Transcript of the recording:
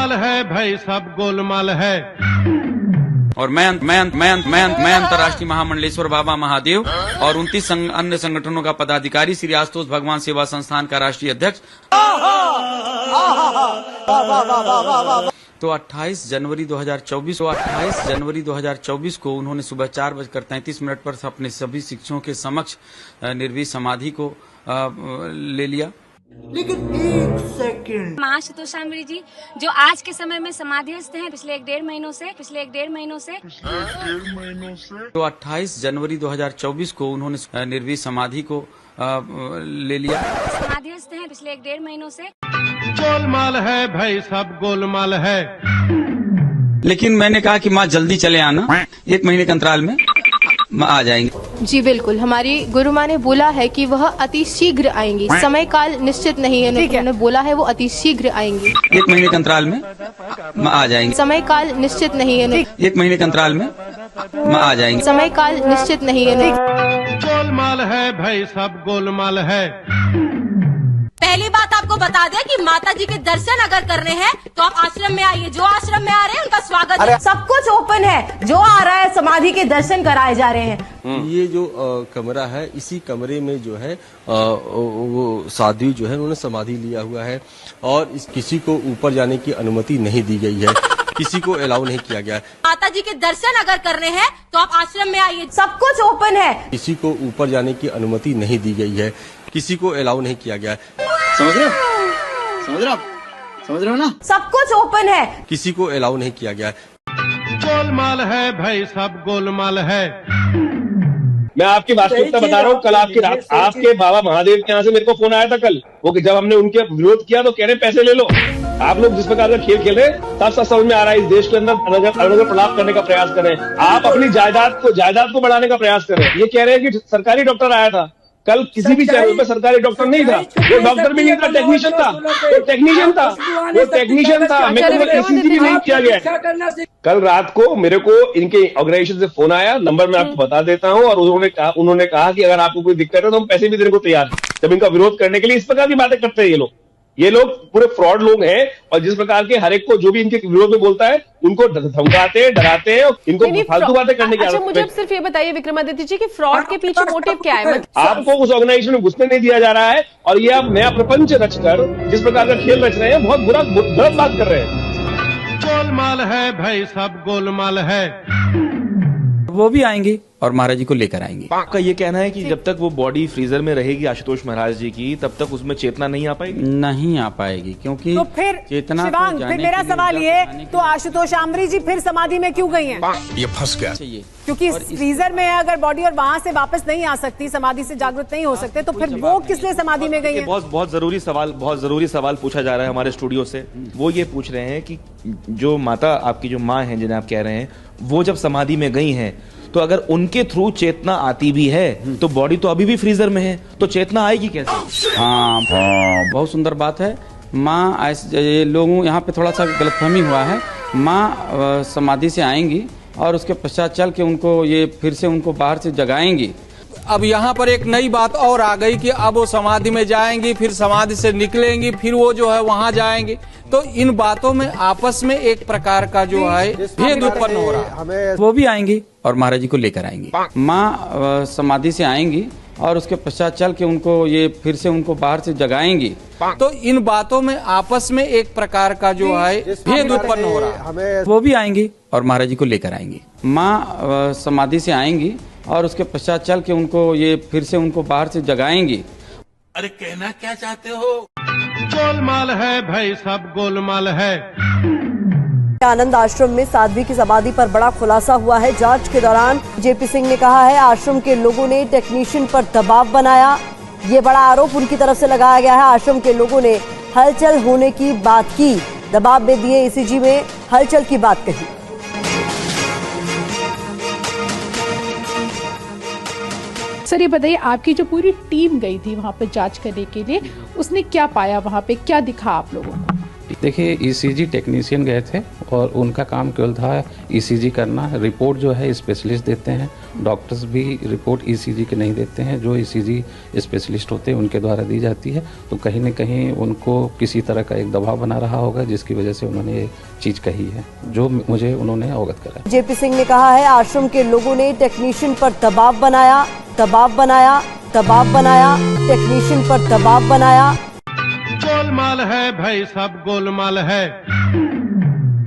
गोलमाल है भाई, सब गोलमाल है। और मैं अंतर्राष्ट्रीय महामंडलेश्वर बाबा महादेव और 29 अन्य संगठनों का पदाधिकारी श्री आशुतोष भगवान सेवा संस्थान का राष्ट्रीय अध्यक्ष तो 28 जनवरी 2024 को उन्होंने सुबह 4:33 पर अपने सभी शिक्षकों के समक्ष निर्भीक समाधि को ले लिया। लेकिन एक सेकंड, आशुतोष शामरी जी जो आज के समय में समाधिस्थ हैं पिछले एक डेढ़ महीनों से तो 28 जनवरी 2024 को उन्होंने निर्भीक समाधि को ले लिया। समाधिस्थ हैं पिछले एक डेढ़ महीनों से। गोलमाल है भाई, सब गोलमाल है। लेकिन मैंने कहा कि माँ जल्दी चले आना, 1 महीने के अंतराल में माँ आ जाएंगे। जी बिल्कुल, हमारी गुरु माँ ने बोला है कि वह अति शीघ्र आएंगी, समय काल निश्चित नहीं है, उन्होंने बोला है वो अति शीघ्र आएंगी। 1 महीने के अंतराल में माँ आ जाएंगे। समय काल निश्चित नहीं है, 1 महीने के अंतराल में माँ आ जाएंगे। समय काल निश्चित नहीं है। गोलमाल है भाई, सब गोलमाल है। पहली बात आपको बता दें कि माता जी के दर्शन अगर करने हैं तो आप आश्रम में आइए, जो आश्रम में आ रहे हैं उनका स्वागत है। सब कुछ ओपन है, जो आ रहा है समाधि के दर्शन कराए जा रहे हैं। ये जो कमरा है, इसी कमरे में जो है वो साध्वी जो है उन्होंने समाधि लिया हुआ है और किसी को ऊपर जाने की अनुमति नहीं दी गई है, किसी को अलाउ नहीं किया गया है। माता जी के दर्शन अगर करने हैं तो आप आश्रम में आइए, सब कुछ ओपन है, किसी को ऊपर जाने की अनुमति नहीं दी गई है, किसी को अलाउ नहीं किया गया है। समझ रहे हो ना? सब कुछ ओपन है, किसी को अलाउ नहीं किया गया है। गोलमाल है भाई, सब गोलमाल है। मैं आपकी वास्तविकता बता रहा हूँ। कल आपके बाबा महादेव के यहाँ से मेरे को फोन आया था कल, वो कि जब हमने उनके विरोध किया तो कह रहे पैसे ले लो। आप लोग जिस प्रकार का खेल खेल रहे हैं तब समझ में आ रहा है इस देश के अंदर अलग प्रलाप करने का प्रयास कर रहे हैं। आप अपनी जायदाद को बढ़ाने का प्रयास कर रहे हैं। ये कह रहे हैं कि सरकारी डॉक्टर आया था, कल किसी भी चैनल पे सरकारी डॉक्टर नहीं था, वो डॉक्टर भी नहीं था, टेक्नीशियन था, मेरे को ECG भी नहीं किया गया। कल रात को मेरे को इनके ऑर्गेनाइजेशन से फोन आया, नंबर मैं आपको बता देता हूँ, और उन्होंने कहा कि अगर आपको कोई दिक्कत है तो हम पैसे भी देने को तैयार हैं। जब इनका विरोध करने के लिए इस प्रकार की बातें करते हैं ये लोग पूरे फ्रॉड लोग हैं, और जिस प्रकार के हर एक को जो भी इनके विरोध में बोलता है उनको धमकाते हैं, डराते हैं, इनको फालतू बातें करने की आदत। मुझे सिर्फ ये बताइए विक्रमादित्य जी कि फ्रॉड के पीछे मोटिव क्या है? आपको उस ऑर्गेनाइजेशन में घुसने नहीं दिया जा रहा है, और ये आप नया प्रपंच रचकर जिस प्रकार का खेल रच रहे हैं, बहुत गलत बात कर रहे हैं। गोलमाल है भाई, सब गोलमाल है। वो भी आएंगे और महाराज जी को लेकर आएंगे। आपका ये कहना है कि जब तक वो बॉडी फ्रीजर में रहेगी आशुतोष महाराज जी की, तब तक उसमें चेतना नहीं आ पाएगी? नहीं आ पाएगी, क्योंकि तो फिर चेतना फिर मेरा सवाल ये, तो आशुतोष शामरी जी फिर समाधि में क्यों गई हैं? ये फंस गया चाहिए, क्योंकि फ्रीजर में अगर बॉडी और वहां से वापस नहीं आ सकती, समाधि से जागृत नहीं हो सकते, तो फिर वो किस लिए समाधि में गई है? बहुत जरूरी सवाल पूछा जा रहा है हमारे स्टूडियो से। वो ये पूछ रहे हैं कि जो माता आपकी जो माँ है जिन्हें आप कह रहे हैं, वो जब समाधि में गई हैं तो अगर उनके थ्रू चेतना आती भी है तो बॉडी तो अभी भी फ्रीजर में है, तो चेतना आएगी कैसे? हाँ, बहुत सुंदर बात है। माँ ये लोगों यहाँ पे थोड़ा सा गलतफहमी हुआ है। माँ समाधि से आएंगी और उसके पश्चात चल के उनको ये फिर से उनको बाहर से जगाएंगी। अब यहाँ पर एक नई बात और आ गई कि अब वो समाधि में जाएंगी, फिर समाधि से निकलेंगी, फिर वो जो है वहाँ जाएंगी। तो इन बातों में आपस में एक प्रकार का जो है भेद उत्पन्न हो रहा है। वो भी आएंगी और महाराज जी को लेकर आएंगी। माँ समाधि से आएंगी और उसके पश्चात चल के उनको ये फिर से उनको बाहर से जगाएंगी। तो इन बातों में आपस में एक प्रकार का जो है भेद उत्पन्न हो रहा है। वो भी आएंगी और महाराज जी को लेकर आएंगी। माँ समाधि से आएंगी और उसके पश्चात चल के उनको ये फिर से उनको बाहर से जगाएंगी। अरे कहना क्या चाहते हो? गोलमाल है भाई, सब गोलमाल है। आनंद आश्रम में साध्वी की समाधि पर बड़ा खुलासा हुआ है। जांच के दौरान जेपी सिंह ने कहा है आश्रम के लोगों ने टेक्नीशियन पर दबाव बनाया। ये बड़ा आरोप उनकी तरफ से लगाया गया है। आश्रम के लोगों ने हलचल होने की बात की, दबाव में दिए, ECG में हलचल की बात कही। सर ये बताइए, आपकी जो पूरी टीम गई थी वहाँ पे जांच करने के लिए, उसने क्या पाया, वहाँ पे क्या दिखा आप लोगों को? देखिए ईसीजी टेक्नीशियन गए थे और उनका काम केवल था ईसीजी करना। रिपोर्ट जो है स्पेशलिस्ट देते हैं, डॉक्टर्स भी रिपोर्ट ईसीजी के नहीं देते हैं, जो ईसीजी स्पेशलिस्ट होते हैं उनके द्वारा दी जाती है। तो कहीं न कहीं उनको किसी तरह का एक दबाव बना रहा होगा जिसकी वजह से उन्होंने ये चीज़ कही है, जो मुझे उन्होंने अवगत कराया। जेपी सिंह ने कहा है आश्रम के लोगों ने टेक्नीशियन पर दबाव बनाया, टेक्नीशियन पर दबाव बनाया। गोलमाल है भाई सब गोलमाल है।